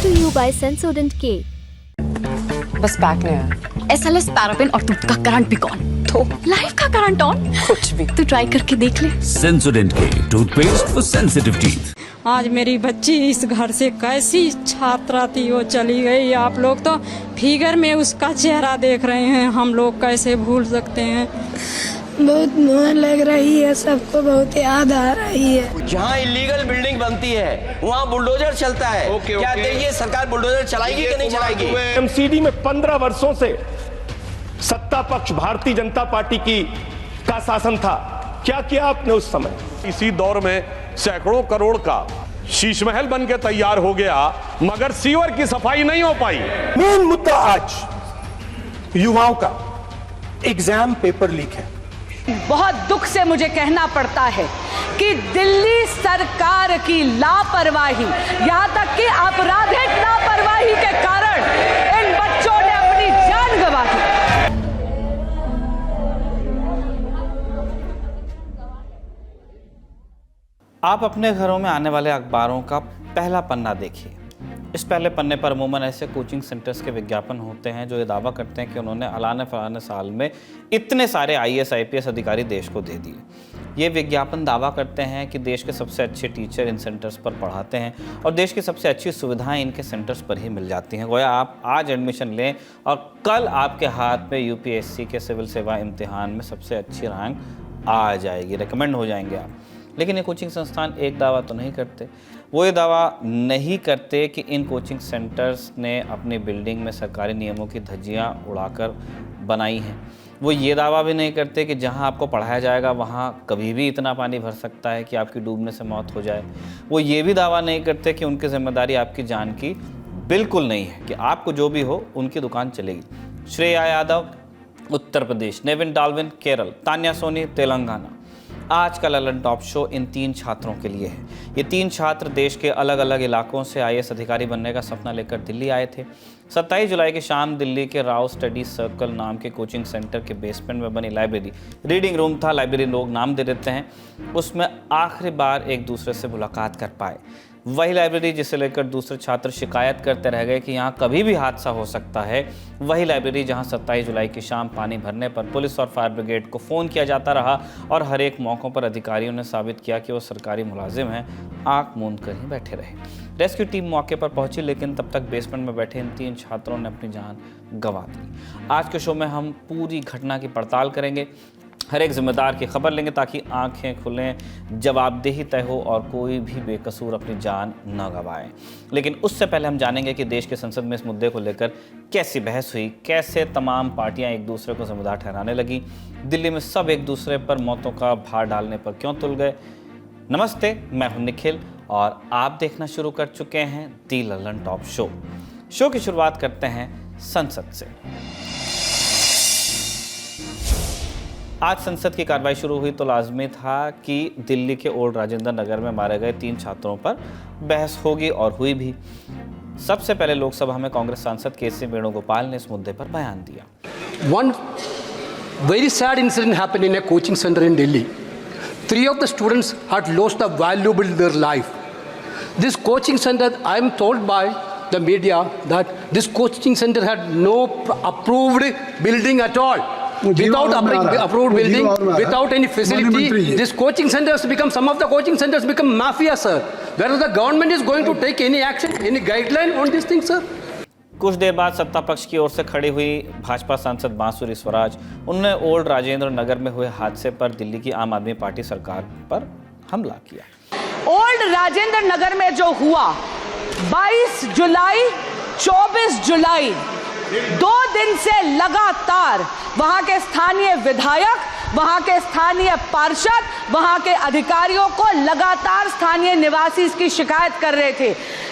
to you by Sensodent K. बस pack नहीं है। SLS पैराफिन और दूध का करंट भी कौन? तो लाइफ का करंट ऑन? कुछ भी। तो ट्राई करके देख ले। Sensodent K toothpaste for sensitive teeth. आज मेरी बच्ची इस घर से कैसी छात्रा थी वो चली गई। आप लोग तो फिगर में उसका चेहरा देख रहे हैं, हम लोग कैसे भूल सकते हैं। बहुत मुँह लग रही है, सबको बहुत याद आ रही है। जहाँ इलीगल बिल्डिंग बनती है वहाँ बुलडोजर चलता है। क्या ये सरकार बुलडोजर चलाएगी कि नहीं चलाएगी? एमसीडी में 15 वर्षों से सत्ता पक्ष भारतीय जनता पार्टी का शासन था। क्या किया आपने उस समय? इसी दौर में सैकड़ों करोड़ का शीश महल बन के तैयार हो गया, मगर सीवर की सफाई नहीं हो पाई। मेन मुद्दा आज युवाओं का एग्जाम पेपर लीक है। बहुत दुख से मुझे कहना पड़ता है कि दिल्ली सरकार की लापरवाही, यहाँ तक कि आपराधिक लापरवाही के कारण इन बच्चों ने अपनी जान गंवा दी। आप अपने घरों में आने वाले अखबारों का पहला पन्ना देखिए। इस पहले पन्ने पर अमूमन ऐसे कोचिंग सेंटर्स के विज्ञापन होते हैं जो ये दावा करते हैं कि उन्होंने अलाने फलाने साल में इतने सारे IAS IPS अधिकारी देश को दे दिए। ये विज्ञापन दावा करते हैं कि देश के सबसे अच्छे टीचर इन सेंटर्स पर पढ़ाते हैं और देश की सबसे अच्छी सुविधाएं इनके सेंटर्स पर ही मिल जाती हैं। गोया आप आज एडमिशन लें और कल आपके हाथ में UPSC के सिविल सेवा इम्तिहान में सबसे अच्छी रैंक आ जाएगी, रिकमेंड हो जाएंगे आप। लेकिन ये कोचिंग संस्थान एक दावा तो नहीं करते। वो ये दावा नहीं करते कि इन कोचिंग सेंटर्स ने अपनी बिल्डिंग में सरकारी नियमों की धज्जियाँ उड़ाकर बनाई हैं। वो ये दावा भी नहीं करते कि जहाँ आपको पढ़ाया जाएगा वहाँ कभी भी इतना पानी भर सकता है कि आपकी डूबने से मौत हो जाए। वो ये भी दावा नहीं करते कि उनकी जिम्मेदारी आपकी जान की बिल्कुल नहीं है, कि आपको जो भी हो उनकी दुकान चलेगी। श्रेया यादव उत्तर प्रदेश, नेविन डाल्विन केरल, तान्या सोनी तेलंगाना। आज का ललन टॉप शो इन 3 छात्रों के लिए है। ये 3 छात्र देश के अलग अलग इलाकों से IAS अधिकारी बनने का सपना लेकर दिल्ली आए थे। 27 जुलाई की शाम दिल्ली के राव स्टडी सर्कल नाम के कोचिंग सेंटर के बेसमेंट में बनी लाइब्रेरी, रीडिंग रूम था, लाइब्रेरी लोग नाम दे देते हैं, उसमें आखिरी बार एक दूसरे से मुलाकात कर पाए। वही लाइब्रेरी जिसे लेकर दूसरे छात्र शिकायत करते रह गए कि यहाँ कभी भी हादसा हो सकता है। वही लाइब्रेरी जहाँ 27 जुलाई की शाम पानी भरने पर पुलिस और फायर ब्रिगेड को फ़ोन किया जाता रहा और हर एक मौक़ों पर अधिकारियों ने साबित किया कि वो सरकारी मुलाजिम हैं, आँख मूंद कर ही बैठे रहे। रेस्क्यू टीम मौके पर पहुंची, लेकिन तब तक बेसमेंट में बैठे इन 3 छात्रों ने अपनी जान गंवा दी। आज के शो में हम पूरी घटना की पड़ताल करेंगे, हर एक जिम्मेदार की खबर लेंगे ताकि आंखें खुलें, जवाबदेही तय हो और कोई भी बेकसूर अपनी जान न गंवाए। लेकिन उससे पहले हम जानेंगे कि देश के संसद में इस मुद्दे को लेकर कैसी बहस हुई, कैसे तमाम पार्टियां एक दूसरे को जिम्मेदार ठहराने लगी, दिल्ली में सब एक दूसरे पर मौतों का भार डालने पर क्यों तुल गए। नमस्ते, मैं हूं निखिल और आप देखना शुरू कर चुके हैं दी ललन टॉप शो। शो की शुरुआत करते हैं संसद से। आज संसद की कार्रवाई शुरू हुई तो लाजमी था कि दिल्ली के ओल्ड राजेंद्र नगर में मारे गए 3 छात्रों पर बहस होगी और हुई भी। सबसे पहले लोकसभा में कांग्रेस सांसद KC वेणुगोपाल ने इस मुद्दे पर बयान दिया। One very sad incident happened in a coaching center in Delhi. 3 of the students had lost a valuable their life. This coaching center, I am told by the media that this coaching center had no approved building at all. Without approved building, without any facility, this coaching centers become, some of the coaching centers become mafia, sir. Whether the government is going to take any action, any guideline on this thing, sir? कुछ देर बाद सत्ता पक्ष की ओर से खड़ी हुई भाजपा सांसद बांसुरी स्वराज, उन्होंने ओल्ड राजेंद्र नगर में हुए हादसे पर दिल्ली की आम आदमी पार्टी सरकार पर हमला किया। ओल्ड राजेंद्र नगर में जो हुआ 22 जुलाई 24 जुलाई 2 दिन से लगातार वहां के स्थानीय विधायक, वहां के स्थानीय पार्षद, वहां के अधिकारियों को लगातार स्थानीय निवासी इसकी शिकायत कर रहे थे।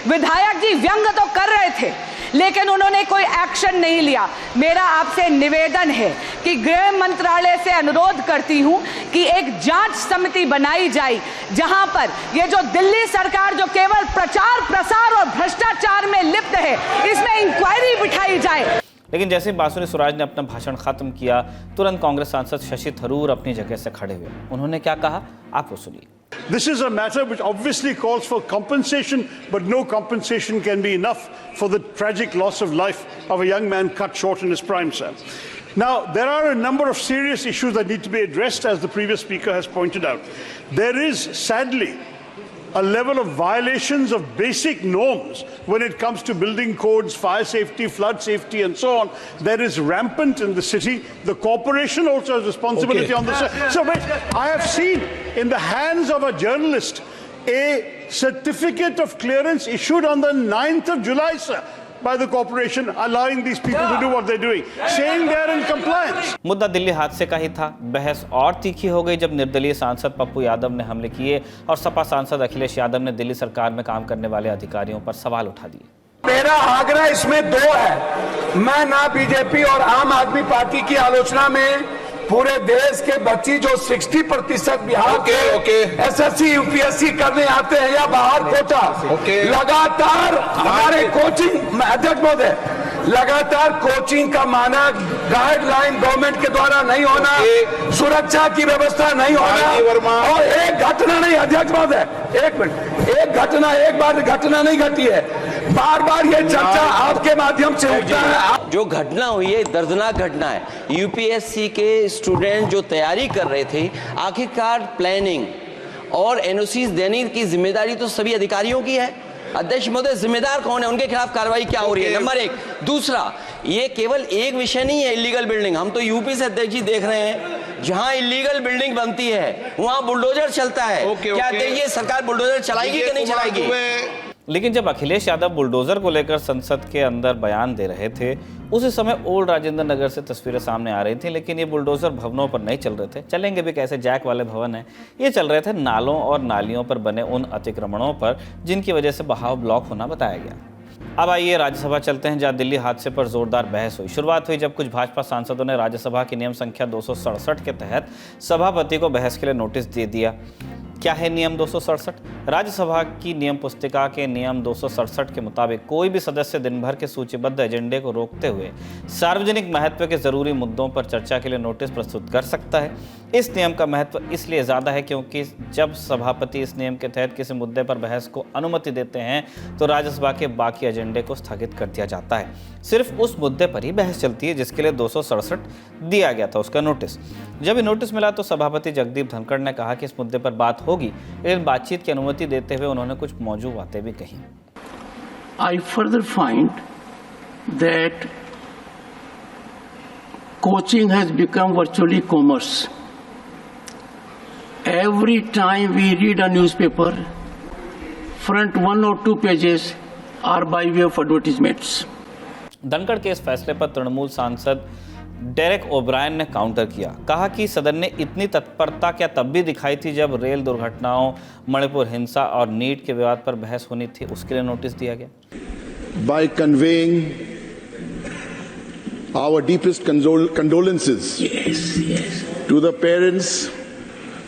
विधायक जी व्यंग तो कर रहे थे लेकिन उन्होंने कोई एक्शन नहीं लिया। मेरा आपसे निवेदन है कि गृह मंत्रालय से अनुरोध करती हूं कि एक जांच समिति बनाई जाए जहां पर ये जो दिल्ली सरकार जो केवल प्रचार प्रसार और भ्रष्टाचार में लिप्त है, इसमें इंक्वायरी बिठाई जाए। लेकिन जैसे ही बांसुरी स्वराज ने अपना भाषण खत्म किया, तुरंत कांग्रेस सांसद शशि थरूर अपनी जगह से खड़े हुए। उन्होंने क्या कहा, आप वो सुनिए। This is a matter which obviously calls for compensation, but no compensation can be enough for the tragic loss of life of a young man cut short in his prime, sir. Now, there are a number of serious issues that need to be addressed, as the previous speaker has pointed out. There is, sadly, a level of violations of basic norms when it comes to building codes, fire safety, flood safety, and so on. That is rampant in the city. The corporation also has responsibility on this. So wait, I have seen in the hands of a journalist a certificate of clearance issued on the 9th of July, sir, by the corporation, allowing these people to do what they're doing, saying they're in compliance. मुद्दा दिल्ली हादसे का ही था। बहस और तीखी हो गई जब निर्दलीय सांसद पप्पू यादव ने हमले किए और सपा सांसद अखिलेश यादव ने दिल्ली सरकार में काम करने वाले अधिकारियों पर सवाल उठा दिए। मेरा आग्रह इसमें दो है। मैं ना बीजेपी और आम आदमी पार्टी की आलोचना में पूरे देश के बच्ची जो 60% बिहार के एसएससी यूपीएससी करने आते हैं या बाहर कोटा, लगातार हमारे कोचिंग अध्यक्ष महोदय, लगातार कोचिंग का मानक गाइडलाइन गवर्नमेंट के द्वारा नहीं होना, सुरक्षा की व्यवस्था नहीं होना, और एक घटना नहीं अध्यक्ष महोदय, एक मिनट, एक घटना, एक बार घटना नहीं घटी है, बार बार ये चर्चा आपके माध्यम से उठता है। जो घटना हुई है दर्दनाक घटना है। यूपीएससी के स्टूडेंट जो तैयारी कर रहे थे, आखिरकार प्लानिंग और एनओसी देने की जिम्मेदारी तो सभी अधिकारियों की है। अध्यक्ष महोदय, जिम्मेदार कौन है, उनके खिलाफ कार्रवाई क्या हो रही है, नंबर एक। दूसरा, ये केवल एक विषय नहीं है इलीगल बिल्डिंग। हम तो यूपी से अध्यक्ष जी देख रहे हैं, जहां इलीगल बिल्डिंग बनती है वहां बुलडोजर चलता है। क्या ये सरकार बुलडोजर चलाएगी कि नहीं चलाएगी? लेकिन जब अखिलेश यादव बुलडोजर को लेकर संसद के अंदर बयान दे रहे थे, उसी समय ओल्ड राजेंद्र नगर से तस्वीरें सामने आ रही थी। लेकिन ये बुलडोजर भवनों पर नहीं चल रहे थे, चलेंगे भी कैसे, जैक वाले भवन हैं। ये चल रहे थे नालों और नालियों पर बने उन अतिक्रमणों पर जिनकी वजह से बहाव ब्लॉक होना बताया गया। अब आइए राज्यसभा चलते हैं, जहां दिल्ली हादसे पर जोरदार बहस हुई। शुरुआत हुई जब कुछ भाजपा सांसदों ने राज्यसभा की नियम संख्या 267 के तहत सभापति को बहस के लिए नोटिस दे दिया। क्या है नियम 267? राज्यसभा की नियम पुस्तिका के नियम 267 के मुताबिक कोई भी सदस्य दिन भर के सूचीबद्ध एजेंडे को रोकते हुए सार्वजनिक महत्व के जरूरी मुद्दों पर चर्चा के लिए नोटिस प्रस्तुत कर सकता है। इस नियम का महत्व इसलिए ज़्यादा है क्योंकि जब सभापति इस नियम के तहत किसी मुद्दे पर बहस को अनुमति देते हैं तो राज्यसभा के बाकी एजेंडे को स्थगित कर दिया जाता है। सिर्फ उस मुद्दे पर ही बहस चलती है जिसके लिए 267 दिया गया था, उसका नोटिस। जब ये नोटिस मिला तो सभापति जगदीप धनखड़ ने कहा कि इस मुद्दे पर बात होगी, लेकिन बातचीत की अनुमति देते हुए उन्होंने कुछ मौजूद बातें भी कही। I further find that coaching has become virtually commerce. Every time we read a newspaper, front 1 or 2 pages are by way of advertisements. Dhankhar के इस फैसले पर तृणमूल सांसद डेरेक ओब्रायन ने काउंटर किया। कहा कि सदन ने इतनी तत्परता क्या तब भी दिखाई थी जब रेल दुर्घटनाओं, मणिपुर हिंसा और नीट के विवाद पर बहस होनी थी, उसके लिए नोटिस दिया गया। By conveying our deepest condolences to the parents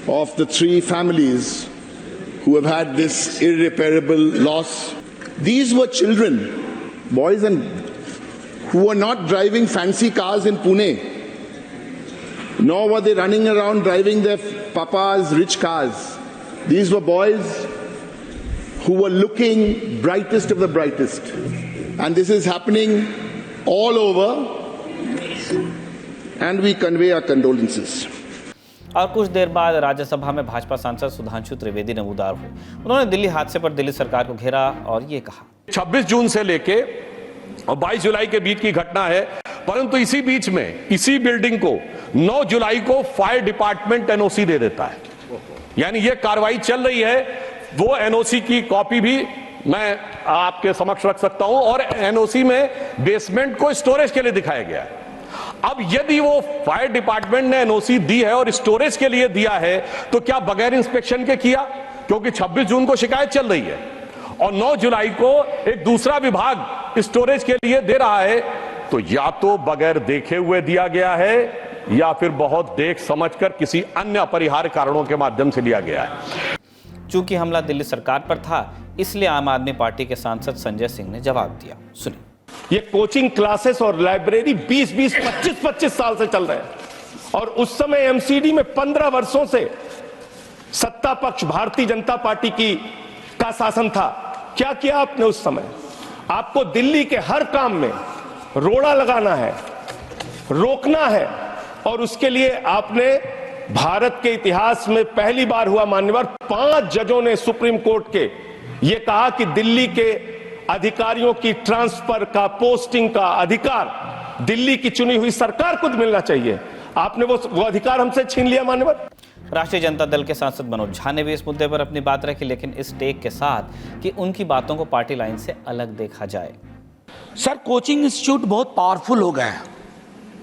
of the 3 families who have had this irreparable loss. These were children, boys and who were not driving fancy cars in Pune, nor were they running around driving their papa's rich cars. These were boys who were looking brightest of the brightest. And this is happening all over, and we convey our condolences. और कुछ देर बाद राज्यसभा में भाजपा सांसद सुधांशु त्रिवेदी नमूदार हुए। उन्होंने दिल्ली हादसे पर दिल्ली सरकार को घेरा और ये कहा, 26 जून से लेके और 22 जुलाई के बीच की घटना है, परंतु इसी बीच में इसी बिल्डिंग को 9 जुलाई को फायर डिपार्टमेंट एनओसी दे देता है। यानी ये कार्रवाई चल रही है। वो एनओसी की कॉपी भी मैं आपके समक्ष रख सकता हूं, और एनओसी में बेसमेंट को स्टोरेज के लिए दिखाया गया है। अब यदि वो फायर डिपार्टमेंट ने एनओसी दी है और स्टोरेज के लिए दिया है तो क्या बगैर इंस्पेक्शन के किया? क्योंकि 26 जून को शिकायत चल रही है और 9 जुलाई को एक दूसरा विभाग स्टोरेज के लिए दे रहा है, तो या तो बगैर देखे हुए दिया गया है या फिर बहुत देख समझकर किसी अन्य अपरिहार्य कारणों के माध्यम से लिया गया है। चूंकि हमला दिल्ली सरकार पर था, इसलिए आम आदमी पार्टी के सांसद संजय सिंह ने जवाब दिया। सुनिए। ये कोचिंग क्लासेस और लाइब्रेरी 20-20, 25-25 साल से चल रहे हैं, और उस समय एमसीडी में 15 वर्षों से सत्ता पक्ष भारतीय जनता पार्टी का शासन था। क्या किया आपने उस समय? आपको दिल्ली के हर काम में रोड़ा लगाना है, रोकना है, और उसके लिए आपने भारत के इतिहास में पहली बार हुआ मान्यवर 5 जजों ने सुप्रीम कोर्ट के ये कहा कि दिल्ली के अधिकारियों की ट्रांसफर का, पोस्टिंग का अधिकार दिल्ली की चुनी हुई सरकार को मिलना चाहिए। आपने वो अधिकार हमसे छीन लिया मान्यवर। राष्ट्रीय जनता दल के सांसद मनोज झा ने भी इस मुद्दे पर अपनी बात रखी, लेकिन इस टेक के साथ कि उनकी बातों को पार्टी लाइन से अलग देखा जाए। सर, कोचिंग इंस्टीट्यूट बहुत पावरफुल हो गए हैं।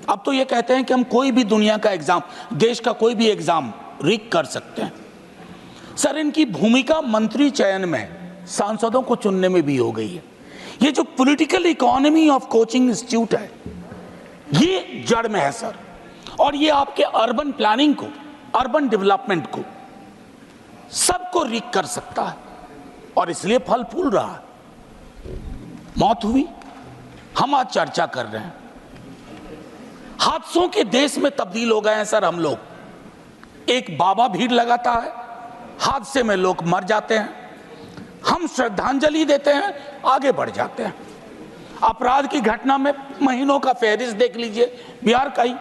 अब तो ये कहते हैं कि हम कोई भी दुनिया का एग्जाम, देश का कोई भी एग्जाम रीक कर सकते हैं। सर, इनकी भूमिका मंत्री चयन में, सांसदों को चुनने में भी हो गई है। ये जो political economy of coaching institute है, ये जड़ में है सर, और ये आपके अर्बन प्लानिंग को, अर्बन डेवलपमेंट को, सबको रीक कर सकता है, और इसलिए फल फूल रहा है। मौत हुई, हम आज चर्चा कर रहे हैं। हादसों के देश में तब्दील हो गए हैं सर हम लोग। एक बाबा भीड़ लगाता है, हादसे में लोग मर जाते हैं, हम श्रद्धांजलि देते हैं, आगे बढ़ जाते हैं। अपराध की घटना में महीनों का फहरिस्त देख लीजिए, बिहार का ही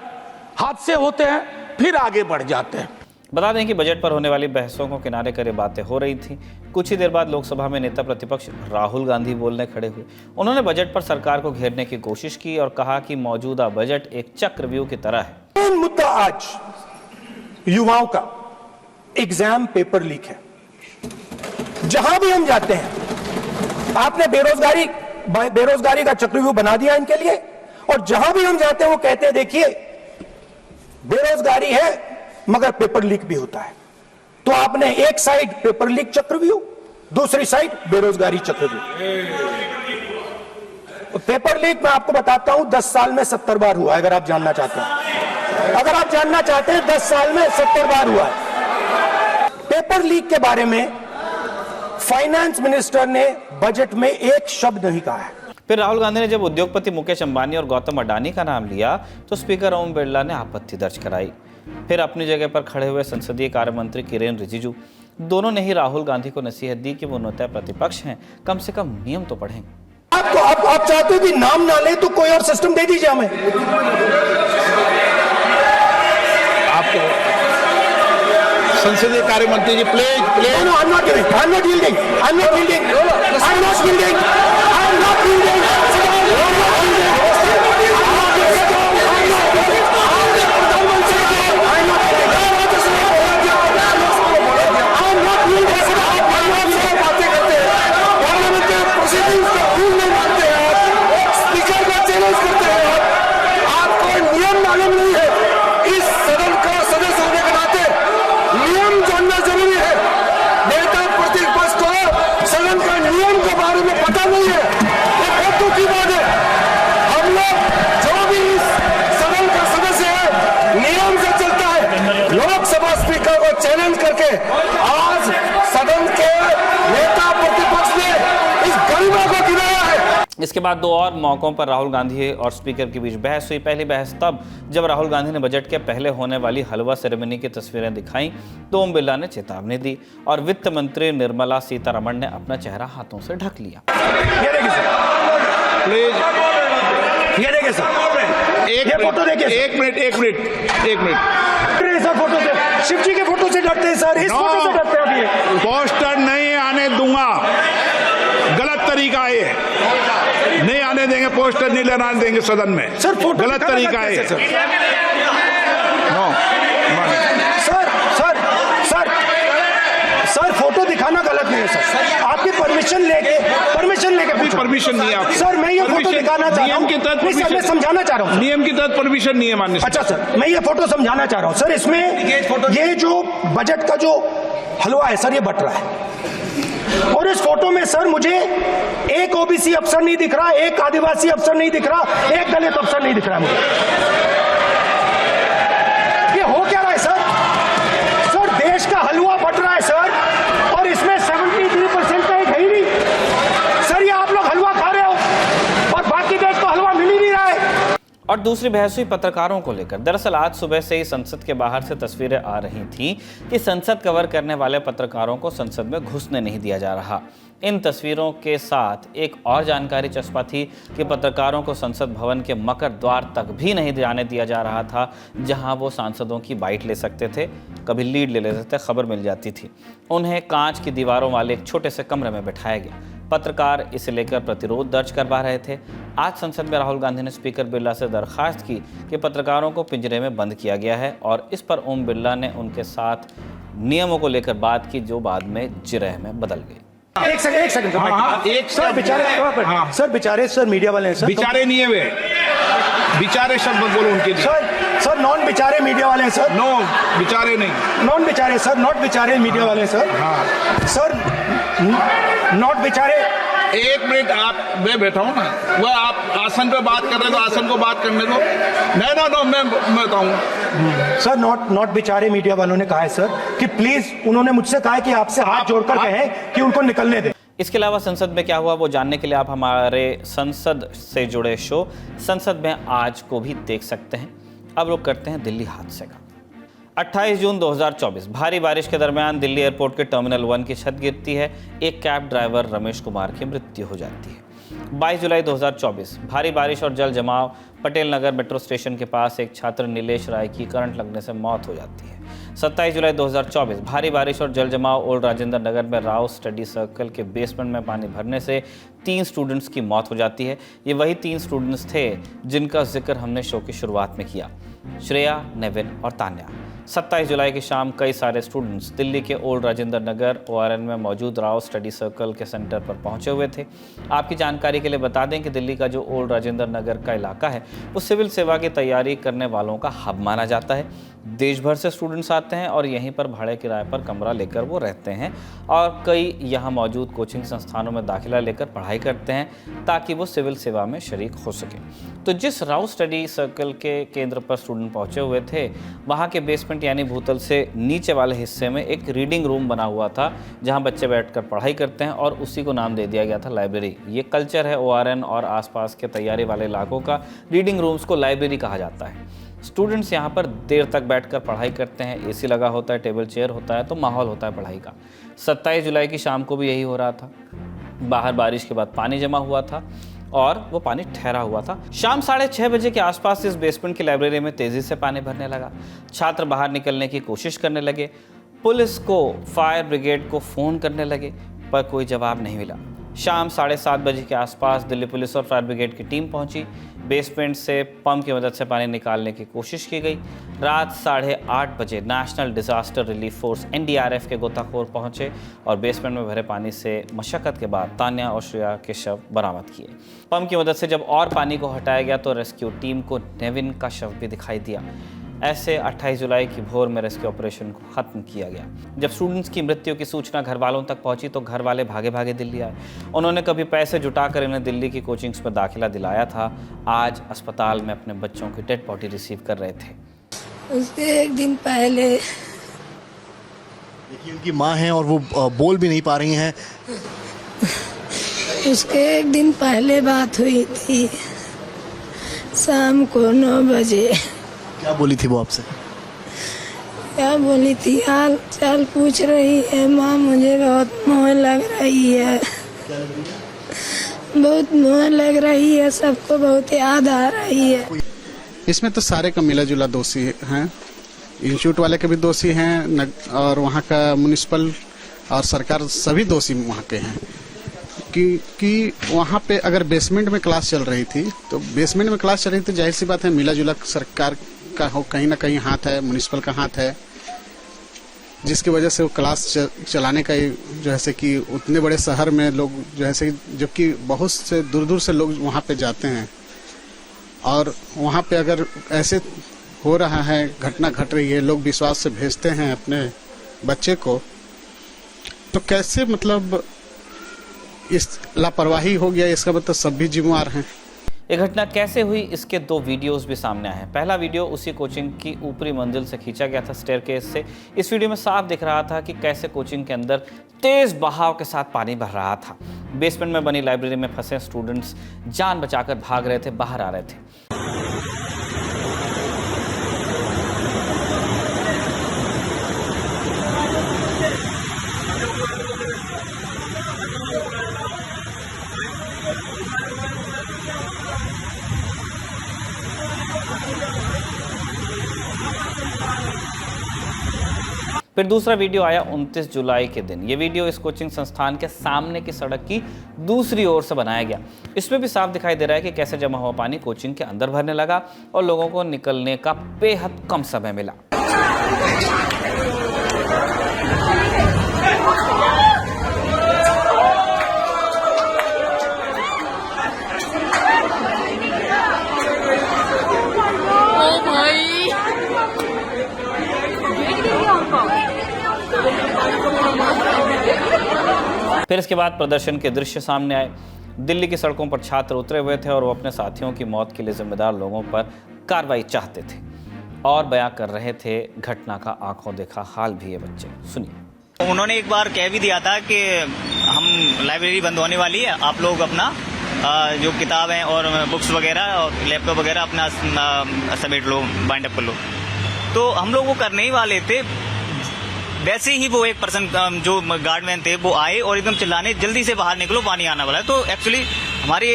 हादसे होते हैं, फिर आगे बढ़ जाते हैं। बता दें कि बजट पर होने वाली बहसों को किनारे करे बातें हो रही थी। कुछ ही देर बाद लोकसभा में नेता प्रतिपक्ष राहुल गांधी बोलने खड़े हुए। उन्होंने बजट पर सरकार को घेरने की कोशिश की और कहा कि मौजूदा बजट एक चक्रव्यूह की तरह है। मेन मुद्दा आज युवाओं का एग्जाम पेपर लीक है। जहां भी हम जाते हैं, आपने बेरोजगारी का चक्रव्यूह बना दिया इनके लिए, और जहां भी हम जाते हैं वो कहते हैं देखिए बेरोजगारी है मगर पेपर लीक भी होता है। तो आपने एक साइड पेपर लीक चक्रव्यूह, दूसरी साइड बेरोजगारी चक्रव्यूह। पेपर लीक मैं आपको बताता हूं 10 साल में 70 बार हुआ है। अगर आप जानना चाहते हैं, अगर आप जानना चाहते हैं 10 साल में 70 बार हुआ है। पेपर लीक के बारे में फाइनेंस मिनिस्टर ने बजट में एक शब्द नहीं कहा है। फिर राहुल गांधी ने जब उद्योगपति मुकेश अंबानी और गौतम अडानी का नाम लिया तो स्पीकर ओम बिरला ने आपत्ति दर्ज कराई। फिर अपनी जगह पर खड़े हुए संसदीय कार्य मंत्री किरेन रिजिजू, दोनों ने ही राहुल गांधी को नसीहत दी कि वो नेता प्रतिपक्ष हैं, कम से कम नियम तो पढ़ें। आप चाहते हो कि नाम ना ले तो कोई और सिस्टम दे दीजिए हमें। आपको संसदीय कार्य मंत्री जी please I'm not yielding. Lok Sabha speaker को चैलेंज करके आज सदन के नेता प्रतिपक्ष ने इस गरिमा को गिराया है। इसके बाद 2 और मौकों पर राहुल गांधी और स्पीकर के बीच बहस हुई। पहली बहस तब जब राहुल गांधी ने बजट के पहले होने वाली हलवा सेरेमनी की तस्वीरें दिखाई तो ओम बिरला ने चेतावनी दी और वित्त मंत्री निर्मला सीतारमण ने अपना चेहरा हाथों से ढक लिया। ये देखिए सर, एक फोटो देखिए। एक मिनट सर, फोटो से शिव जी के फोटो से डरते हैं सर, इस फोटो से डरते हैं। अभी पोस्टर नहीं आने दूंगा, गलत तरीका है ये, नहीं आने देंगे, पोस्टर नहीं लगाने देंगे सदन में सर। फोटो गलत तरीका है सर। सर फोटो दिखाना गलत नहीं है सर। आपकी परमिशन लेके परमिशन नहीं है आपकी। सर मैं ये फोटो दिखाना चाह रहा हूँ, नियम के तहत मैं समझाना चाह रहा हूँ। नियम के तहत परमिशन नहीं है माननीय। अच्छा सर, मैं ये फोटो समझाना चाह रहा हूँ सर। इसमें ये जो बजट का जो हलवा है सर, ये बट रहा है, और इस फोटो में सर मुझे एक ओबीसी अफसर नहीं दिख रहा, एक आदिवासी अफसर नहीं दिख रहा, एक दलित अफसर नहीं दिख रहा मुझे। ये हो क्या रहा है सर? सर देश का हलवा बट रहा है सर, और इसमें 73% का एक है ही नहीं सर। ये आप लोग हलवा खा रहे हो और बाकी देश को और दूसरी बहस हुई पत्रकारों को लेकर। दरअसल आज सुबह से ही संसद के बाहर से तस्वीरें आ रही थी कि संसद कवर करने वाले पत्रकारों को संसद में घुसने नहीं दिया जा रहा। इन तस्वीरों के साथ एक और जानकारी चस्पा थी कि पत्रकारों को संसद भवन के मकर द्वार तक भी नहीं जाने दिया जा रहा था, जहां वो सांसदों की बाइट ले सकते थे, कभी लीड ले लेते थे, खबर मिल जाती थी। उन्हें कांच की दीवारों वाले एक छोटे से कमरे में बिठाया गया। पत्रकार इसे लेकर प्रतिरोध दर्ज करवा रहे थे। आज संसद में राहुल गांधी ने स्पीकर बिरला से दरखास्त की कि पत्रकारों को पिंजरे में बंद किया गया है, और इस पर ओम बिरला ने उनके साथ नियमों को लेकर बात की, जो बाद में जिरह में बदल गई। एक सेकंड सर, बेचारे सर, बेचारे सर, मीडिया वाले हैं सर, बेचारे नहीं है वे, बेचारे शब्द मत बोलो उनके लिए। सर नॉन बेचारे मीडिया वाले हैं सर। नो बेचारे नहीं, नॉन बेचारे सर, नॉट बेचारे मीडिया वाले हैं सर। सर नॉट बेचारे। एक मिनट, आप मैं बैठा हूँ ना, वह आप आसन पे बात कर रहे हो तो आसन को बात करने दो। नो मैं बताऊंगा सर। नॉट बेचारे मीडिया वालों ने कहा है सर कि प्लीज, उन्होंने मुझसे कहा है कि आपसे हाथ जोड़कर कहें कि उनको निकलने दें। इसके अलावा संसद में क्या हुआ वो जानने के लिए आप हमारे संसद से जुड़े शो संसद में आज को भी देख सकते हैं। अब रुक करते हैं दिल्ली हादसे का। 28 जून 2024 भारी बारिश के दरमियान दिल्ली एयरपोर्ट के टर्मिनल 1 की छत गिरती है। एक कैब ड्राइवर रमेश कुमार की मृत्यु हो जाती है। 22 जुलाई 2024 भारी बारिश और जल जमाव, पटेल नगर मेट्रो स्टेशन के पास एक छात्र नीलेश राय की करंट लगने से मौत हो जाती है। 27 जुलाई 2024 भारी बारिश और जल जमाव, ओल्ड राजेंद्र नगर में राव स्टडी सर्कल के बेसमेंट में पानी भरने से 3 स्टूडेंट्स की मौत हो जाती है। ये वही 3 स्टूडेंट्स थे जिनका जिक्र हमने शो की शुरुआत में किया, श्रेया, नेविन और तान्या। 27 जुलाई की शाम कई सारे स्टूडेंट्स दिल्ली के ओल्ड राजेंद्र नगर ORN में मौजूद राव स्टडी सर्कल के सेंटर पर पहुंचे हुए थे। आपकी जानकारी के लिए बता दें कि दिल्ली का जो ओल्ड राजेंद्र नगर का इलाका है वो सिविल सेवा की तैयारी करने वालों का हब माना जाता है। देश भर से स्टूडेंट्स आते हैं और यहीं पर भाड़े किराए पर कमरा लेकर वो रहते हैं, और कई यहाँ मौजूद कोचिंग संस्थानों में दाखिला लेकर पढ़ाई करते हैं ताकि वो सिविल सेवा में शरीक हो सके। तो जिस राव स्टडी सर्कल के केंद्र पर स्टूडेंट पहुंचे हुए थे, वहाँ के बेसमेंट यानी भूतल से नीचे वाले हिस्से में एक रीडिंग रूम बना हुआ था जहाँ बच्चे बैठकर पढ़ाई करते हैं, और उसी को नाम दे दिया गया था लाइब्रेरी। ये कल्चर है ORN और आसपास के तैयारी वाले इलाकों का। रीडिंग रूम्स को लाइब्रेरी कहा जाता है। स्टूडेंट्स यहाँ पर देर तक बैठकर पढ़ाई करते हैं। AC लगा होता है, टेबल चेयर होता है, तो माहौल होता है पढ़ाई का। 27 जुलाई की शाम को भी यही हो रहा था। बाहर बारिश के बाद पानी जमा हुआ था और वो पानी ठहरा हुआ था। शाम 6:30 बजे के आसपास इस बेसमेंट की लाइब्रेरी में तेजी से पानी भरने लगा। छात्र बाहर निकलने की कोशिश करने लगे। पुलिस को, फायर ब्रिगेड को फ़ोन करने लगे, पर कोई जवाब नहीं मिला। शाम 7:30 बजे के आसपास दिल्ली पुलिस और फायर ब्रिगेड की टीम पहुंची। बेसमेंट से पंप की मदद से पानी निकालने की कोशिश की गई। रात 8:30 बजे national disaster relief force NDRF के गोताखोर पहुंचे और बेसमेंट में भरे पानी से मशक्कत के बाद तान्या और श्रेया के शव बरामद किए। पंप की मदद से जब और पानी को हटाया गया तो रेस्क्यू टीम को नेविन का शव भी दिखाई दिया। ऐसे 28 जुलाई की भोर में रेस्क्यू ऑपरेशन को ख़त्म किया गया। जब स्टूडेंट्स की मृत्यु की सूचना घर वालों तक पहुंची तो घर वाले भागे भागे दिल्ली आए। उन्होंने कभी पैसे जुटाकर इन्हें दिल्ली की कोचिंग्स में दाखिला दिलाया था, आज अस्पताल में अपने बच्चों की डेड बॉडी रिसीव कर रहे थे। उसके एक दिन पहले, देखिए उनकी माँ हैं और वो बोल भी नहीं पा रही हैं। उसके एक दिन पहले बात हुई थी, शाम को 9 बजे। क्या बोली थी वो आपसे? क्या बोली थी? हाल चाल पूछ रही है। माँ मुझे बहुत मोह लग रही है, बहुत मोह लग रही है, सबको बहुत याद आ रही है। इसमें तो सारे का मिला जुला दोषी हैं। इंस्टीट्यूट वाले के भी दोषी हैं और वहाँ का म्युनिसिपल और सरकार सभी दोषी वहाँ के हैं कि वहाँ पे अगर बेसमेंट में क्लास चल रही थी तो बेसमेंट में क्लास चल रही थी, जाहिर सी बात है मिला जुला सरकार का हो, कहीं ना कहीं हाथ है, म्युनिसिपल का हाथ है, जिसकी वजह से वो क्लास चलाने का जो है कि उतने बड़े शहर में लोग जो है जबकि बहुत से दूर दूर से लोग वहाँ पे जाते हैं और वहाँ पे अगर ऐसे हो रहा है, घटना घट रही है, लोग विश्वास से भेजते हैं अपने बच्चे को, तो कैसे मतलब इस लापरवाही हो गया, इसका मतलब सब भी जिम्मेवार हैं। ये घटना कैसे हुई, इसके 2 वीडियोस भी सामने आए हैं। पहला वीडियो उसी कोचिंग की ऊपरी मंजिल से खींचा गया था, स्टेयरकेस से। इस वीडियो में साफ दिख रहा था कि कैसे कोचिंग के अंदर तेज बहाव के साथ पानी भर रहा था। बेसमेंट में बनी लाइब्रेरी में फंसे स्टूडेंट्स जान बचाकर भाग रहे थे, बाहर आ रहे थे। फिर दूसरा वीडियो आया 29 जुलाई के दिन। ये वीडियो इस कोचिंग संस्थान के सामने की सड़क की दूसरी ओर से बनाया गया। इसमें भी साफ दिखाई दे रहा है कि कैसे जमा हुआ पानी कोचिंग के अंदर भरने लगा और लोगों को निकलने का बेहद कम समय मिला। फिर इसके बाद प्रदर्शन के दृश्य सामने आए। दिल्ली की सड़कों पर छात्र उतरे हुए थे और वो अपने साथियों की मौत के लिए जिम्मेदार लोगों पर कार्रवाई चाहते थे और बयां कर रहे थे घटना का आंखों देखा हाल भी। ये बच्चे सुनिए। उन्होंने एक बार कह भी दिया था कि हम लाइब्रेरी बंद होने वाली है, आप लोग अपना जो किताबें और बुक्स वगैरह और लैपटॉप वगैरह अपना समेट लो, बाइंड अप कर लो। तो हम लोग वो करने ही वाले थे, वैसे ही वो एक पर्सन जो गार्डमैन थे वो आए और एकदम चिल्लाने, जल्दी से बाहर निकलो पानी आने वाला है। तो एक्चुअली हमारे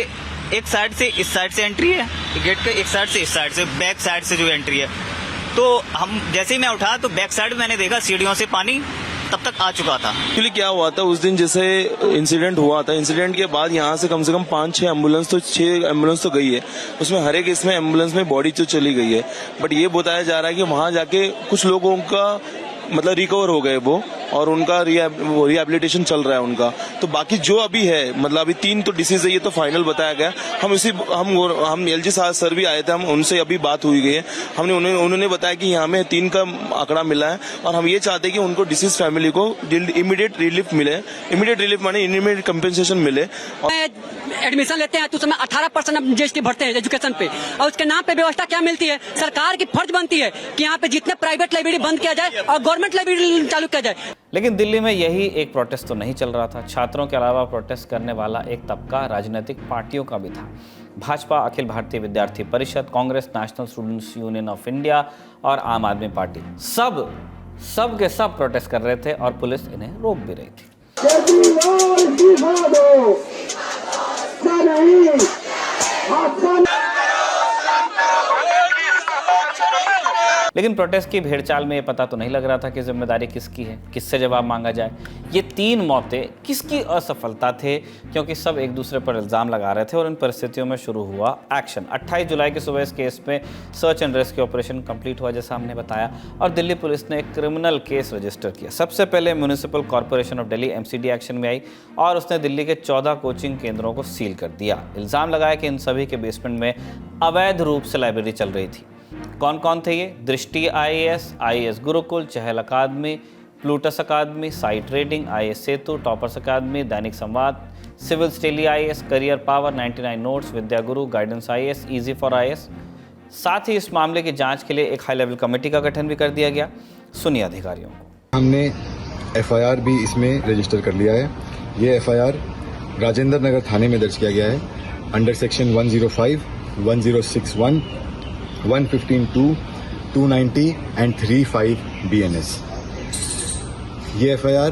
एक साइड से इस साइड से एंट्री है गेट के, एक साइड से इस साइड से, बैक साइड से जो एंट्री है। तो हम जैसे ही मैं उठा तो बैक साइड मैंने देखा सीढ़ियों से पानी तब तक आ चुका था। एक्चुअली क्या हुआ था उस दिन, जैसे इंसिडेंट हुआ था, इंसिडेंट के बाद यहाँ से कम 5-6 एम्बुलेंस तो 6 एम्बुलेंस तो गई है। उसमें हर एक इसमें एम्बुलेंस में बॉडी तो चली गई है, बट ये बताया जा रहा है कि वहां जाके कुछ लोगों का मतलब रिकवर हो गए वो, और उनका रिहेबिलिटेशन चल रहा है उनका। तो बाकी जो अभी है, मतलब अभी 3 तो डिसीज है, ये तो फाइनल बताया गया। हम एलजी सर भी आए थे, हम उनसे अभी बात हुई गई है। उन्होंने बताया कि यहाँ में 3 का आंकड़ा मिला है और हम ये चाहते हैं कि उनको डिसीज फैमिली को इमीडिएट रिलीफ मिले। इमीडिएट रिलीफ माने इमीडिएट कंपेंसेशन मिले। एडमिशन लेते हैं तो उसमें 18% हम जीएसटी भरते हैं एजुकेशन पे, और उसके नाम पे व्यवस्था क्या मिलती है? सरकार की फर्ज बनती है कि यहाँ पे जितने प्राइवेट लाइब्रेरी बंद किया जाए और गवर्नमेंट लाइब्रेरी चालू किया जाए। लेकिन दिल्ली में यही एक प्रोटेस्ट तो नहीं चल रहा था। छात्रों के अलावा प्रोटेस्ट करने वाला एक तबका राजनीतिक पार्टियों का भी था। भाजपा, अखिल भारतीय विद्यार्थी परिषद, Congress, national students union of India और आम आदमी पार्टी सब के सब प्रोटेस्ट कर रहे थे और पुलिस इन्हें रोक भी रही थी। लेकिन प्रोटेस्ट की भेड़चाल में ये पता तो नहीं लग रहा था कि जिम्मेदारी किसकी है, किससे जवाब मांगा जाए। ये 3 मौतें किसकी असफलता थे, क्योंकि सब एक दूसरे पर इल्ज़ाम लगा रहे थे और इन परिस्थितियों में शुरू हुआ एक्शन। 28 जुलाई की सुबह इस केस में search and rescue operation complete हुआ, जैसा हमने बताया, और दिल्ली पुलिस ने एक क्रिमिनल केस रजिस्टर किया। सबसे पहले municipal corporation of Delhi MCD action में आई और उसने दिल्ली के 14 कोचिंग केंद्रों को सील कर दिया। इल्ज़ाम लगाया कि इन सभी के बेसमेंट में अवैध रूप से लाइब्रेरी चल रही थी। कौन कौन थे ये? Drishti IAS Gurukul, Chahal academy, Plutus academy, Sai trading, IAS सेतु, toppers academy, Dainik Samvad, civils daily IAS, career power, 99 notes, Vidya Guru, guidance IAS, easy for IAS। साथ ही इस मामले की जांच के लिए एक हाई लेवल कमेटी का गठन भी कर दिया गया। सुनिए अधिकारियों को। हमने FIR भी इसमें रजिस्टर कर लिया है। ये FIR राजेंद्र नगर थाने में दर्ज किया गया है अंडर सेक्शन 105, 1061, 115(2), 290 एंड 35 BNS। ये FIR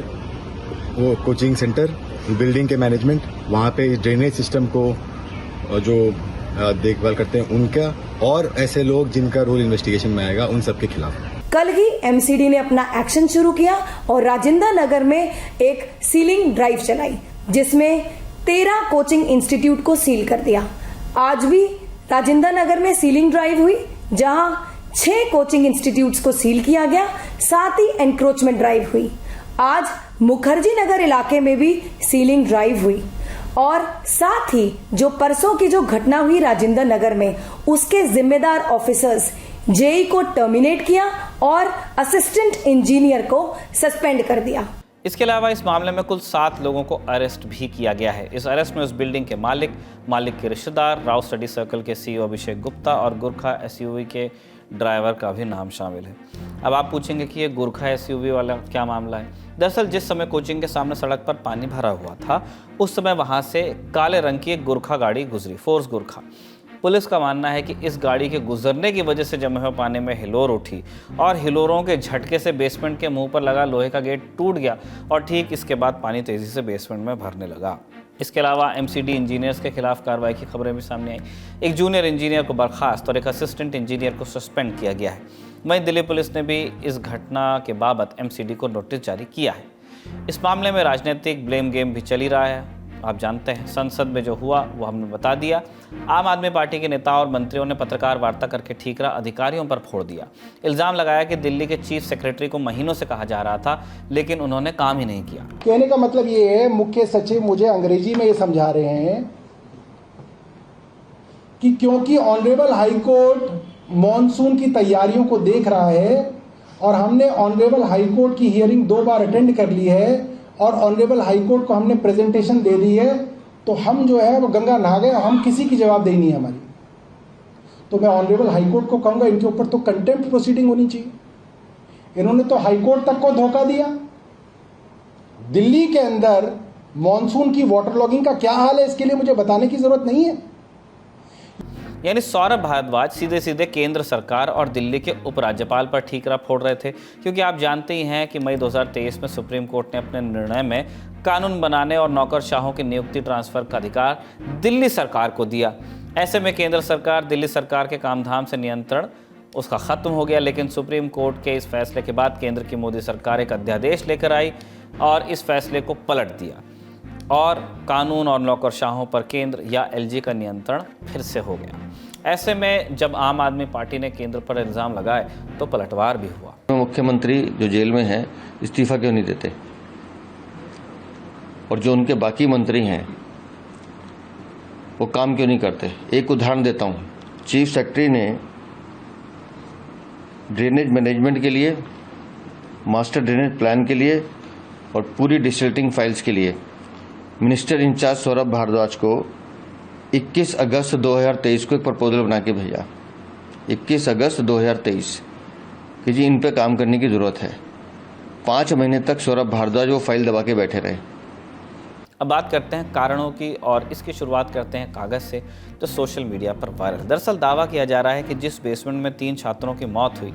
वो कोचिंग सेंटर, बिल्डिंग के मैनेजमेंट, वहाँ पे ड्रेनेज सिस्टम को जो देखभाल करते हैं उनका, और ऐसे लोग जिनका रोल इन्वेस्टिगेशन में आएगा उन सबके खिलाफ। कल ही MCD ने अपना एक्शन शुरू किया और राजेंद्र नगर में एक सीलिंग ड्राइव चलाई, जिसमें 13 कोचिंग इंस्टीट्यूट को सील कर दिया। आज भी राजेंद्र नगर में सीलिंग ड्राइव हुई, जहां 6 कोचिंग इंस्टीट्यूट्स को सील किया गया, साथ ही एनक्रोचमेंट ड्राइव हुई। आज मुखर्जी नगर इलाके में भी सीलिंग ड्राइव हुई, और साथ ही जो परसों की जो घटना हुई राजेंद्र नगर में, उसके जिम्मेदार ऑफिसर्स JE को टर्मिनेट किया और असिस्टेंट इंजीनियर को सस्पेंड कर दिया। इसके अलावा इस मामले में कुल 7 लोगों को अरेस्ट भी किया गया है। इस अरेस्ट में उस बिल्डिंग के मालिक के रिश्तेदार, राव स्टडी सर्कल के CEO अभिषेक गुप्ता और गुरखा SUV के ड्राइवर का भी नाम शामिल है। अब आप पूछेंगे कि ये गुरखा SUV वाला क्या मामला है? दरअसल जिस समय कोचिंग के सामने सड़क पर पानी भरा हुआ था, उस समय वहां से काले रंग की एक गुरखा गाड़ी गुजरी, फोर्स गुरखा। पुलिस का मानना है कि इस गाड़ी के गुजरने की वजह से जमे हुए पानी में हिलोर उठी और हिलोरों के झटके से बेसमेंट के मुंह पर लगा लोहे का गेट टूट गया और ठीक इसके बाद पानी तेजी से बेसमेंट में भरने लगा। इसके अलावा MCD इंजीनियर्स के खिलाफ कार्रवाई की खबरें भी सामने आई। एक जूनियर इंजीनियर को बर्खास्त और एक असिस्टेंट इंजीनियर को सस्पेंड किया गया है। वहीं दिल्ली पुलिस ने भी इस घटना के बाबत एमसीडी को नोटिस जारी किया है। इस मामले में राजनीतिक ब्लेम गेम भी चल ही रहा है। आप जानते हैं संसद में जो हुआ वो हमने बता दिया। आम आदमी पार्टी के नेता और मंत्रियों ने पत्रकार वार्ता करके ठीकरा अधिकारियों पर फोड़ दिया। इल्जाम लगाया कि दिल्ली के चीफ सेक्रेटरी को महीनों से कहा जा रहा था, लेकिन उन्होंने काम ही नहीं किया। कहने का मतलब ये है, मुख्य सचिव मुझे अंग्रेजी में ये समझा रहे हैं कि क्योंकि ऑनरेबल हाई कोर्ट मॉनसून की तैयारियों को देख रहा है और हमने ऑनरेबल हाई कोर्ट की हियरिंग 2 बार अटेंड कर ली है और ऑनरेबल हाई कोर्ट को हमने प्रेजेंटेशन दे दी है, तो हम जो है वो गंगा नहा गए, हम किसी की जवाबदेही नहीं है हमारी। तो मैं ऑनरेबल हाई कोर्ट को कहूंगा इनके ऊपर तो कंटेम्प्ट प्रोसीडिंग होनी चाहिए। इन्होंने तो हाई कोर्ट तक को धोखा दिया। दिल्ली के अंदर मॉनसून की वाटर लॉगिंग का क्या हाल है इसके लिए मुझे बताने की जरूरत नहीं है। यानी सौरभ भारद्वाज सीधे सीधे केंद्र सरकार और दिल्ली के उपराज्यपाल पर ठीकरा फोड़ रहे थे, क्योंकि आप जानते ही हैं कि मई 2023 में सुप्रीम कोर्ट ने अपने निर्णय में कानून बनाने और नौकरशाहों की नियुक्ति ट्रांसफर का अधिकार दिल्ली सरकार को दिया। ऐसे में केंद्र सरकार दिल्ली सरकार के कामधाम से नियंत्रण उसका खत्म हो गया। लेकिन सुप्रीम कोर्ट के इस फैसले के बाद केंद्र की मोदी सरकार एक अध्यादेश लेकर आई और इस फैसले को पलट दिया और कानून और नौकरशाहों पर केंद्र या एलजी का नियंत्रण फिर से हो गया। ऐसे में जब आम आदमी पार्टी ने केंद्र पर इल्जाम लगाए तो पलटवार भी हुआ। मुख्यमंत्री जो जेल में हैं इस्तीफा क्यों नहीं देते, और जो उनके बाकी मंत्री हैं वो काम क्यों नहीं करते? एक उदाहरण देता हूँ। चीफ सेक्रेटरी ने ड्रेनेज मैनेजमेंट के लिए, मास्टर ड्रेनेज प्लान के लिए और पूरी डिस्टिलेटिंग फाइल्स के लिए मिनिस्टर इंचार्ज सौरभ भारद्वाज को 21 अगस्त 2023 को एक प्रपोजल बना के भेजा। 21 अगस्त 2023 कि जी इन पे काम करने की ज़रूरत है। 5 महीने तक सौरभ भारद्वाज वो फाइल दबा के बैठे रहे। अब बात करते हैं कारणों की और इसकी शुरुआत करते हैं कागज़ से जो सोशल मीडिया पर वायरल। दरअसल दावा किया जा रहा है कि जिस बेसमेंट में 3 छात्रों की मौत हुई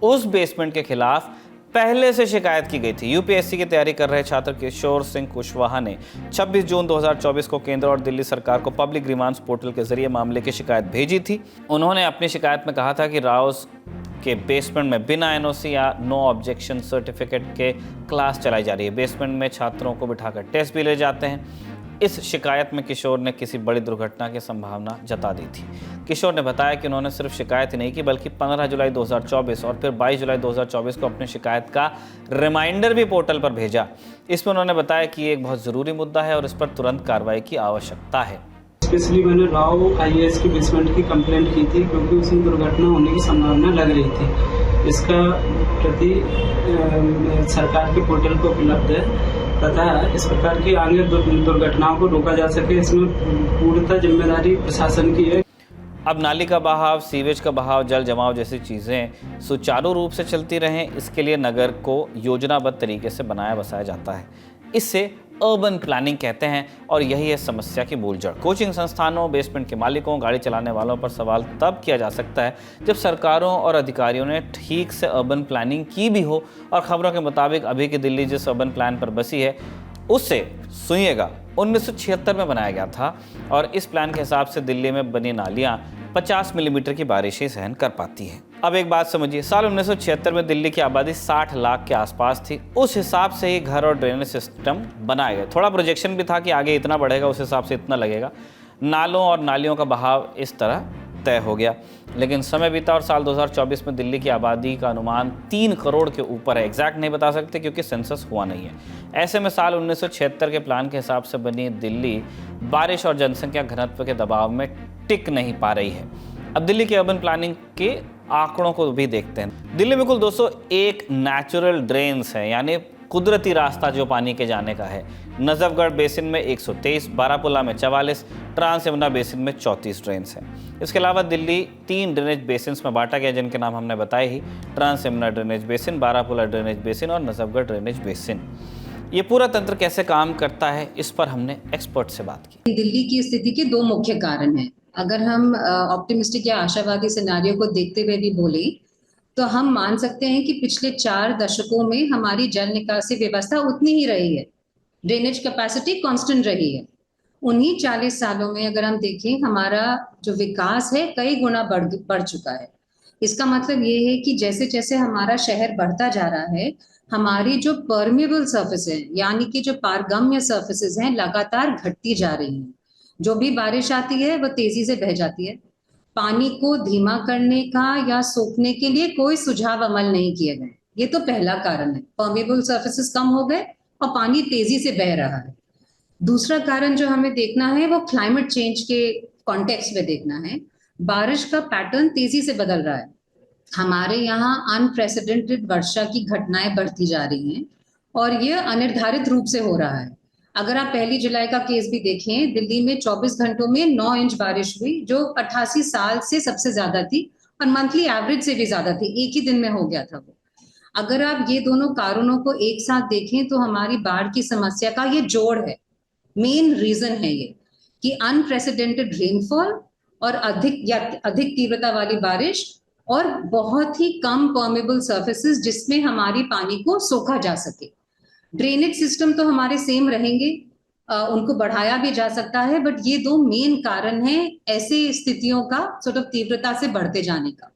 उस बेसमेंट के खिलाफ पहले से शिकायत की गई थी। यूपीएससी की तैयारी कर रहे छात्र किशोर सिंह कुशवाहा ने 26 जून 2024 को केंद्र और दिल्ली सरकार को पब्लिक ग्रीवांस पोर्टल के जरिए मामले की शिकायत भेजी थी। उन्होंने अपनी शिकायत में कहा था कि राउस के बेसमेंट में बिना एनओसी या नो ऑब्जेक्शन सर्टिफिकेट के क्लास चलाई जा रही है। बेसमेंट में छात्रों को बिठाकर टेस्ट भी ले जाते हैं। इस शिकायत में किशोर ने किसी बड़ी दुर्घटना की संभावना जता दी थी। किशोर ने बताया कि उन्होंने सिर्फ शिकायत ही नहीं की बल्कि 15 जुलाई 2024 और फिर 22 जुलाई 2024 को अपनी शिकायत का रिमाइंडर भी पोर्टल पर भेजा। इसमें उन्होंने बताया कि ये एक बहुत ज़रूरी मुद्दा है और इस पर तुरंत कार्रवाई की आवश्यकता है। स्पेशली मैंने राव आईएएस की बेसमेंट की कंप्लेंट की थी क्योंकि उसमें दुर्घटना होने की संभावना लग रही थी। इसका प्रति सरकार के पोर्टल पर उपलब्ध है तथा इस प्रकार की आगे दुर्घटनाओं को रोका जा सके, इसमें पूर्णतः जिम्मेदारी प्रशासन की है। अब नाली का बहाव, सीवेज का बहाव, जल जमाव जैसी चीज़ें सुचारू रूप से चलती रहें, इसके लिए नगर को योजनाबद्ध तरीके से बनाया बसाया जाता है। इसे अर्बन प्लानिंग कहते हैं और यही है समस्या की मूल जड़। कोचिंग संस्थानों, बेसमेंट के मालिकों, गाड़ी चलाने वालों पर सवाल तब किया जा सकता है जब सरकारों और अधिकारियों ने ठीक से अर्बन प्लानिंग की भी हो। और खबरों के मुताबिक अभी की दिल्ली जिस अर्बन प्लान पर बसी है उससे सुनिएगा 1976 में बनाया गया था और इस प्लान के हिसाब से दिल्ली में बनी नालियाँ 50 मिलीमीटर की बारिशें सहन कर पाती हैं। अब एक बात समझिए, साल 1976 में दिल्ली की आबादी 60 लाख के आसपास थी। उस हिसाब से ही घर और ड्रेनेज सिस्टम बनाए गए। थोड़ा प्रोजेक्शन भी था कि आगे इतना बढ़ेगा, उस हिसाब से इतना लगेगा। नालों और नालियों का बहाव इस तरह तय हो गया। लेकिन समय बीता और साल 2024 में दिल्ली की आबादी का अनुमान 3 करोड़ के ऊपर है। एग्जैक्ट नहीं बता सकते क्योंकि सेंसस हुआ नहीं है। ऐसे में साल 1976 के प्लान के हिसाब से बनी दिल्ली बारिश और जनसंख्या घनत्व के दबाव में टिक नहीं पा रही है। अब दिल्ली की अर्बन प्लानिंग के आंकड़ों को भी देखते हैं। दिल्ली में कुल 201 नेचुरल ड्रेन्स हैं, यानी कुदरती रास्ता जो पानी के जाने का है। नजफगढ़ बेसिन में 123, बारापुला में 44, ट्रांस यमुना बेसिन में 34 ड्रेन्स हैं। इसके अलावा दिल्ली 3 ड्रेनेज बेसिन्स में बांटा गया जिनके नाम हमने बताए ही, trans Yamuna drainage basin, Barapullah drainage basin और नजफगढ़ ड्रेनेज बेसिन। ये पूरा तंत्र कैसे काम करता है इस पर हमने एक्सपर्ट से बात की। दिल्ली की स्थिति के 2 मुख्य कारण हैं। अगर हम ऑप्टिमिस्टिक या आशावादी सिनेरियो को देखते हुए भी बोले तो हम मान सकते हैं कि पिछले 4 दशकों में हमारी जल निकासी व्यवस्था उतनी ही रही है, ड्रेनेज कैपेसिटी कांस्टेंट रही है। उन्हीं 40 सालों में अगर हम देखें हमारा जो विकास है कई गुना बढ़ चुका है। इसका मतलब ये है कि जैसे जैसे हमारा शहर बढ़ता जा रहा है, हमारी जो परमेबल सर्फेस है, यानी कि जो पारगम्य सर्फेसेस हैं, लगातार घटती जा रही हैं। जो भी बारिश आती है वो तेजी से बह जाती है। पानी को धीमा करने का या सोखने के लिए कोई सुझाव अमल नहीं किए गए। ये तो पहला कारण है, परमेबल सर्फेसेस कम हो गए और पानी तेजी से बह रहा है। दूसरा कारण जो हमें देखना है वो क्लाइमेट चेंज के कॉन्टेक्स्ट में देखना है। बारिश का पैटर्न तेजी से बदल रहा है। हमारे यहाँ अनप्रेसिडेंटेड वर्षा की घटनाएं बढ़ती जा रही हैं और ये अनिर्धारित रूप से हो रहा है। अगर आप 1 जुलाई का केस भी देखें, दिल्ली में 24 घंटों में 9 इंच बारिश हुई, जो 88 साल से सबसे ज्यादा थी और मंथली एवरेज से भी ज्यादा थी। एक ही दिन में हो गया था वो। अगर आप ये दोनों कारणों को एक साथ देखें तो हमारी बाढ़ की समस्या का ये जोड़ है। मेन रीजन है ये कि अनप्रेसिडेंटेड रेनफॉल और अधिक तीव्रता वाली बारिश और बहुत ही कम परमेबल सर्फेसेस जिसमें हमारी पानी को सोखा जा सके। ड्रेनेज सिस्टम तो हमारे सेम रहेंगे, उनको बढ़ाया भी जा सकता है, बट ये 2 मेन कारण हैं ऐसे स्थितियों का सॉर्ट ऑफ तीव्रता से बढ़ते जाने का।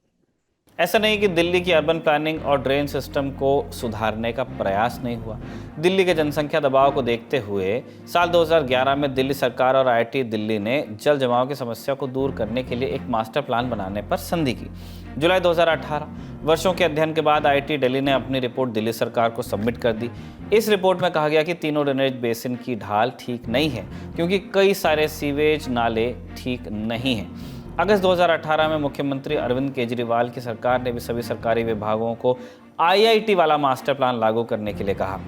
ऐसा नहीं कि दिल्ली की अर्बन प्लानिंग और ड्रेन सिस्टम को सुधारने का प्रयास नहीं हुआ। दिल्ली के जनसंख्या दबाव को देखते हुए साल 2011 में दिल्ली सरकार और IIT दिल्ली ने जल जमाव की समस्या को दूर करने के लिए एक मास्टर प्लान बनाने पर संधि की। जुलाई 2018 वर्षों के अध्ययन के बाद IIT दिल्ली ने अपनी रिपोर्ट दिल्ली सरकार को सबमिट कर दी। इस रिपोर्ट में कहा गया कि तीनों ड्रेनेज बेसिन की ढाल ठीक नहीं है क्योंकि कई सारे सीवेज नाले ठीक नहीं हैं। अगस्त 2018 में मुख्यमंत्री अरविंद केजरीवाल की सरकार ने भी सभी सरकारी विभागों को IIT वाला मास्टर प्लान लागू करने के लिए कहा।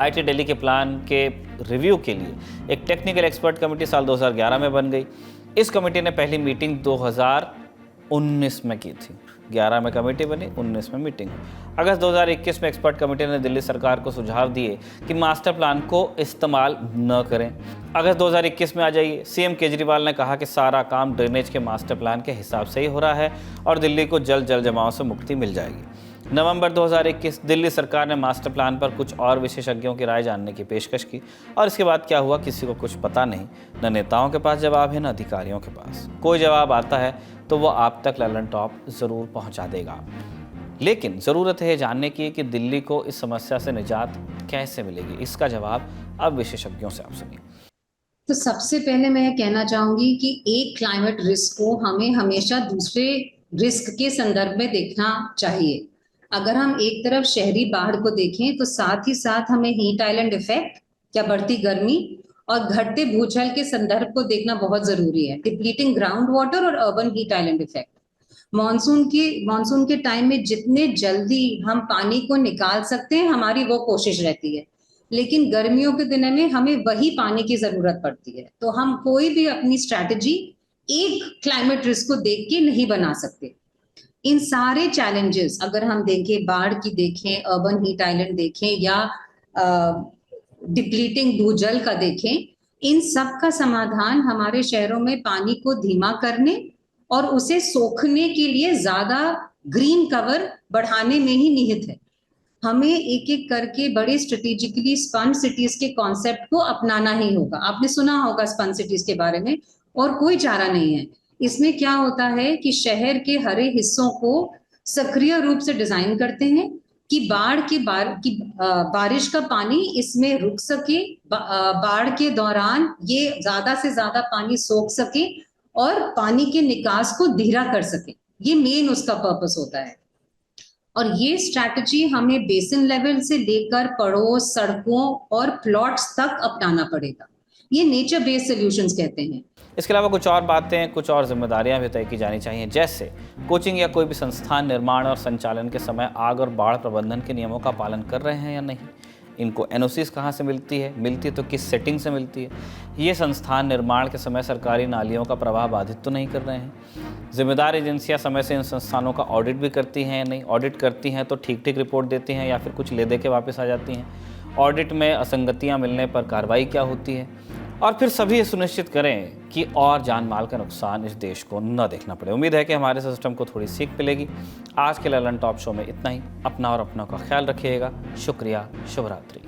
IIT दिल्ली के प्लान के रिव्यू के लिए एक टेक्निकल एक्सपर्ट कमेटी साल 2011 में बन गई। इस कमेटी ने पहली मीटिंग 2019 में की थी। 11 में कमेटी बनी, 19 में मीटिंग। अगस्त 2021 में एक्सपर्ट कमेटी ने दिल्ली सरकार को सुझाव दिए कि मास्टर प्लान को इस्तेमाल न करें। अगस्त 2021 में आ जाइए, CM केजरीवाल ने कहा कि सारा काम ड्रेनेज के मास्टर प्लान के हिसाब से ही हो रहा है और दिल्ली को जल जमाव से मुक्ति मिल जाएगी। नवंबर 2021 दिल्ली सरकार ने मास्टर प्लान पर कुछ और विशेषज्ञों की राय जानने की पेशकश की और इसके बाद क्या हुआ किसी को कुछ पता नहीं। न नेताओं के पास जवाब है, न अधिकारियों के पास। कोई जवाब आता है तो वो आप तक ललन टॉप ज़रूर पहुंचा देगा, लेकिन ज़रूरत है जानने की कि दिल्ली को इस समस्या से निजात कैसे मिलेगी। इसका जवाब अब विशेषज्ञों से आप सुनिए। तो सबसे पहले मैं कहना चाहूंगी कि एक क्लाइमेट रिस्क को हमें हमेशा दूसरे रिस्क के संदर्भ में देखना चाहिए। अगर हम एक तरफ शहरी बाढ़ को देखें तो साथ ही साथ हमें हीट आइलैंड इफेक्ट या बढ़ती गर्मी और घटते भूजल के संदर्भ को देखना बहुत जरूरी है। डिप्लीटिंग ग्राउंड वाटर और urban heat island effect. Monsoon के टाइम में जितने जल्दी हम पानी को निकाल सकते हैं हमारी वो कोशिश रहती है, लेकिन गर्मियों के दिनों में हमें वही पानी की जरूरत पड़ती है। तो हम कोई भी अपनी स्ट्रैटेजी एक क्लाइमेट रिस्क को देख के नहीं बना सकते। इन सारे चैलेंजेस अगर हम देखें, बाढ़ की देखें, अर्बन हीट आइलैंड देखें या डिप्लीटिंग भूजल का देखें, इन सब का समाधान हमारे शहरों में पानी को धीमा करने और उसे सोखने के लिए ज्यादा ग्रीन कवर बढ़ाने में ही निहित है। हमें एक एक करके बड़े स्ट्रेटेजिकली स्पंज सिटीज के कॉन्सेप्ट को अपनाना ही होगा। आपने सुना होगा स्पंज सिटीज के बारे में, और कोई चारा नहीं है। इसमें क्या होता है कि शहर के हरे हिस्सों को सक्रिय रूप से डिजाइन करते हैं कि बारिश का पानी इसमें रुक सके, बाढ़ के दौरान ये ज्यादा से ज्यादा पानी सोख सके और पानी के निकास को धीरा कर सके। ये मेन उसका पर्पस होता है। और ये स्ट्रैटेजी हमें बेसिन लेवल से लेकर पड़ोस, सड़कों और प्लॉट्स तक अपनाना पड़ेगा। ये नेचर बेस्ड सॉल्यूशंस कहते हैं। इसके अलावा कुछ और बातें, कुछ और जिम्मेदारियां भी तय की जानी चाहिए, जैसे कोचिंग या कोई भी संस्थान निर्माण और संचालन के समय आग और बाढ़ प्रबंधन के नियमों का पालन कर रहे हैं या नहीं। इनको NOCs कहाँ से मिलती है, मिलती तो किस सेटिंग से मिलती है। ये संस्थान निर्माण के समय सरकारी नालियों का प्रवाह बाधित तो नहीं कर रहे हैं। जिम्मेदार एजेंसियां समय से इन संस्थानों का ऑडिट भी करती हैं या नहीं। ऑडिट करती हैं तो ठीक ठीक रिपोर्ट देती हैं या फिर कुछ ले दे के वापस आ जाती हैं। ऑडिट में असंगतियां मिलने पर कार्रवाई क्या होती है। और फिर सभी ये सुनिश्चित करें कि और जान माल का नुकसान इस देश को न देखना पड़े। उम्मीद है कि हमारे सिस्टम को थोड़ी सीख मिलेगी। आज के ललन टॉप शो में इतना ही। अपना और अपनों का ख्याल रखिएगा। शुक्रिया। शुभ रात्रि।